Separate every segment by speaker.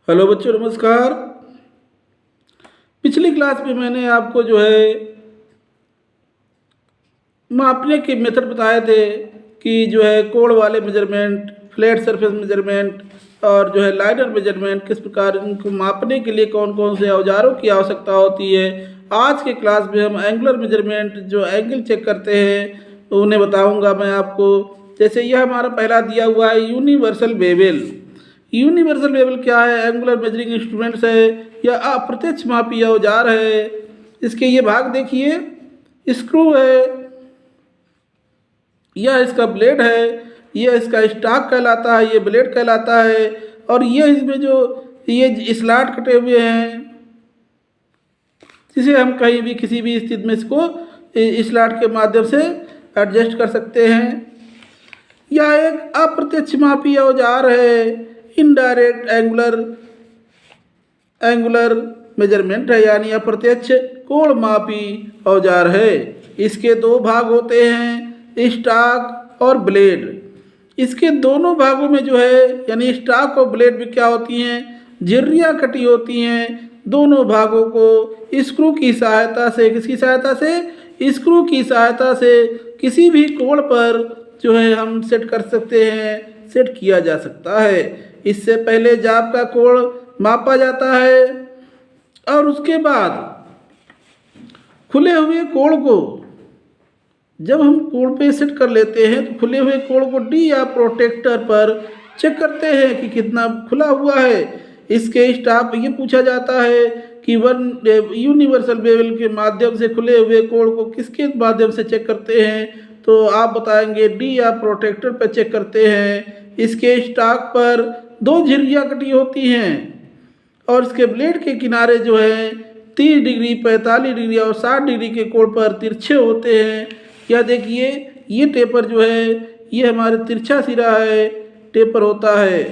Speaker 1: Hello बच्चों, नमस्कार। पिछली क्लास में मैंने आपको मापने के मेथड बताए थे कि कोण वाले मेजरमेंट, फ्लैट सरफेस मेजरमेंट और लाइनर मेजरमेंट किस प्रकार इनको मापने के लिए कौन कौन से औजारों की आवश्यकता होती है। आज के क्लास में हम एंगुलर मेजरमेंट, जो एंगल चेक करते हैं, उन्हें बताऊंगा मैं आपको। जैसे यह हमारा पहला दिया हुआ है यूनिवर्सल बेवल। यूनिवर्सल बेवल क्या है? एंगुलर मेजरिंग इंस्ट्रूमेंट्स है या अप्रत्यक्ष मापी औजार है। इसके ये भाग देखिए, स्क्रू है, यह इसका ब्लेड है, यह इसका स्टॉक कहलाता है, ये ब्लेड कहलाता है, और ये इसमें जो ये स्लॉट कटे हुए हैं, जिसे हम कहीं भी किसी भी स्थिति में इसको स्लॉट के माध्यम से एडजस्ट कर सकते हैं। यह एक अप्रत्यक्ष मापी औजार है, इनडायरेक्ट एंगुलर मेजरमेंट है, यानी अप्रत्यक्ष कोण मापी औजार है। इसके दो भाग होते हैं, स्टॉक और ब्लेड। इसके दोनों भागों में यानी स्टॉक और ब्लेड में क्या होती हैं, झिर्रियाँ कटी होती हैं। दोनों भागों को स्क्रू की सहायता से, किसकी सहायता से? स्क्रू की सहायता से किसी भी कोण पर हम सेट कर सकते हैं, सेट किया जा सकता है। इससे पहले जाप का कोण मापा जाता है और उसके बाद खुले हुए कोण को जब हम कोण पे सेट कर लेते हैं तो खुले हुए कोण को डी या प्रोटेक्टर पर चेक करते हैं कि कितना खुला हुआ है। इसके स्टाफ ये पूछा जाता है कि यूनिवर्सल बेवल के माध्यम से खुले हुए कोण को किसके माध्यम से चेक करते हैं, तो आप बताएंगे डी या प्रोटेक्टर पर चेक करते हैं। इसके स्टॉक पर दो झिर्रियाँ कटी होती हैं और इसके ब्लेड के किनारे 30 डिग्री, 45 डिग्री और 60 डिग्री के कोण पर तिरछे होते हैं। या देखिए, ये टेपर ये हमारे तिरछा सिरा है, टेपर होता है।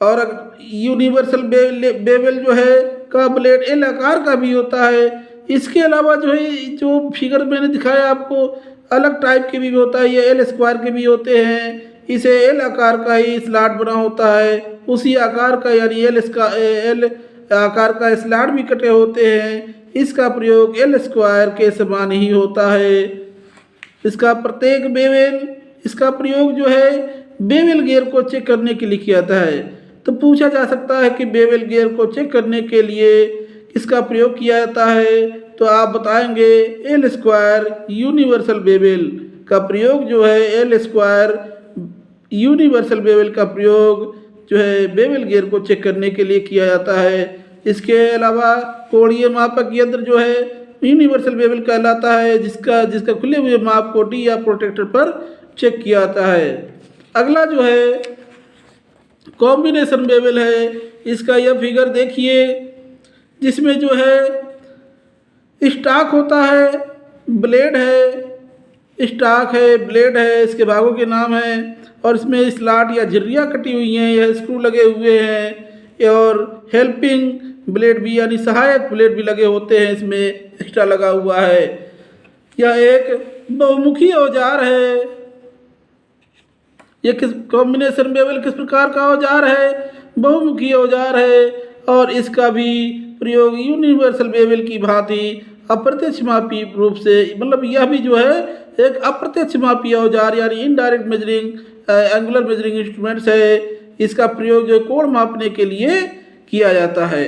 Speaker 1: और यूनिवर्सल बेवल का ब्लेड एल आकार का भी होता है। इसके अलावा जो फिगर मैंने दिखाया आपको, अलग टाइप के भी होता है, ये एल स्क्वायर के भी होते हैं। इसे एल आकार का ही स्लॉट बना होता है, उसी आकार का, यानी एल आकार का स्लॉट भी कटे होते हैं। इसका प्रयोग एल स्क्वायर के समान ही होता है। इसका प्रत्येक इसका प्रयोग बेवल गियर को चेक करने के लिए किया जाता है। तो पूछा जा सकता है कि बेवल गियर को चेक करने के लिए किसका प्रयोग किया जाता है, तो आप बताएंगे एल स्क्वायर यूनिवर्सल बेवल का प्रयोग एल स्क्वायर यूनिवर्सल बेवल का प्रयोग बेवल गियर को चेक करने के लिए किया जाता है। इसके अलावा कोणीय मापक यंत्र यूनिवर्सल बेवल कहलाता है, जिसका खुले हुए माप को डी या प्रोटेक्टर पर चेक किया जाता है। अगला कॉम्बिनेशन बेवल है। इसका यह फिगर देखिए, जिसमें स्टॉक होता है, ब्लेड है, स्टॉक है, ब्लेड है, इसके भागों के नाम हैं, और इसमें स्लॉट या झिर्रियाँ कटी हुई हैं, यह स्क्रू लगे हुए हैं, और हेल्पिंग ब्लेड भी, यानी सहायक ब्लेड भी लगे होते हैं, इसमें एक्स्ट्रा लगा हुआ है। यह एक बहुमुखी औजार है। यह कॉम्बिनेशन बेवल किस प्रकार का औजार है? बहुमुखी औजार है, और इसका भी प्रयोग यूनिवर्सल बेवल की भांति अप्रत्यक्ष मापी रूप से, मतलब यह भी एक अप्रत्यक्ष मापी औजार, यानी indirect measuring angular measuring instruments है। इसका प्रयोग कोण मापने के लिए किया जाता है।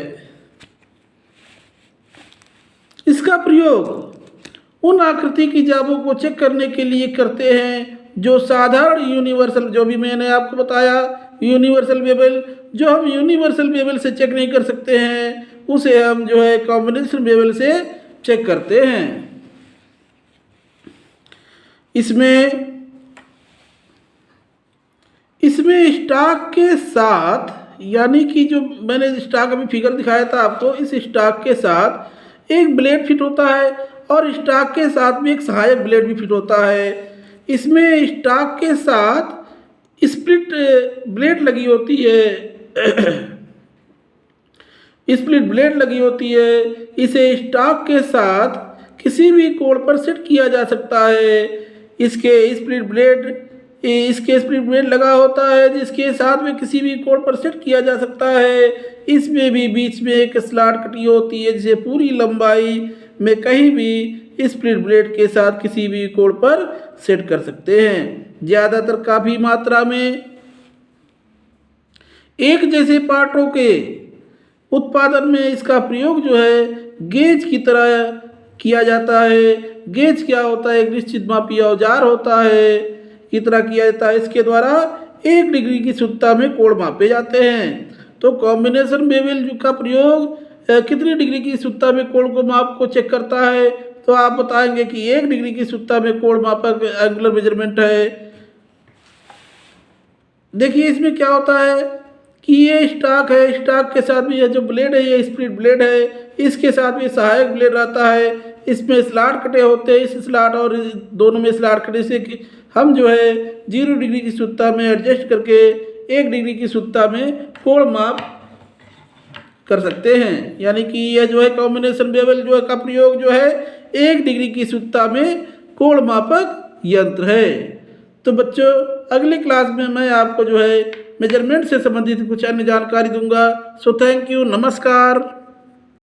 Speaker 1: इसका प्रयोग उन आकृति की जाबों को चेक करने के लिए करते हैं जो साधारण यूनिवर्सल, जो भी मैंने आपको बताया यूनिवर्सल बेवल, जो हम यूनिवर्सल बेवल से चेक नहीं कर सकते हैं, उसे हम कॉम्बिनेशन बेवल से चेक करते हैं। इसमें स्टॉक के साथ, यानी कि जो मैंने स्टॉक अभी फिगर दिखाया था आपको, इस स्टॉक के साथ एक ब्लेड फिट होता है और स्टॉक के साथ में एक सहायक ब्लेड भी फिट होता है। इसमें स्टॉक के साथ स्प्लिट ब्लेड लगी होती है स्प्लिट ब्लेड लगी होती है। इसे स्टॉक के साथ किसी भी कोण पर सेट किया जा सकता है। इसके स्प्लिट ब्लेड इसके स्प्लिट ब्लेड लगा होता है जिसके साथ में किसी भी कोण पर सेट किया जा सकता है। इसमें भी बीच में एक स्लॉट कटी होती है जिसे पूरी लंबाई में कहीं भी स्प्लिट ब्लेड के साथ किसी भी कोण पर सेट कर सकते हैं। ज़्यादातर काफ़ी मात्रा में एक जैसे पार्टों के उत्पादन में इसका प्रयोग जो है गेज की तरह किया जाता है। गेज क्या होता है? एक निश्चित मापी औजार होता है की तरह किया जाता है। इसके द्वारा 1 डिग्री की शुद्धता में कोण मापे जाते हैं। तो कॉम्बिनेशन बेवल का प्रयोग कितनी डिग्री की शुद्धता में कोण को माप को चेक करता है? तो आप बताएंगे कि 1 डिग्री की शुद्धता में कोण मापक एंगुलर मेजरमेंट है। देखिए इसमें क्या होता है कि ये स्टॉक है, स्टॉक के साथ भी ये जो ब्लेड है ये स्प्लिट ब्लेड है, इसके साथ भी सहायक ब्लेड रहता है। इसमें स्लॉट कटे होते हैं, इस स्लॉट और दोनों में स्लॉट कटे से हम जो है 0 डिग्री की शुद्धता में एडजस्ट करके 1 डिग्री की शुद्धता में कोण माप कर सकते हैं। यानी कि यह जो है कॉम्बिनेशन बेवल जो है का प्रयोग जो है 1 डिग्री की शुद्धता में कोण मापक यंत्र है। तो बच्चों अगली क्लास में मैं आपको जो है मेजरमेंट से संबंधित कुछ अन्य जानकारी दूंगा। सो थैंक यू, नमस्कार।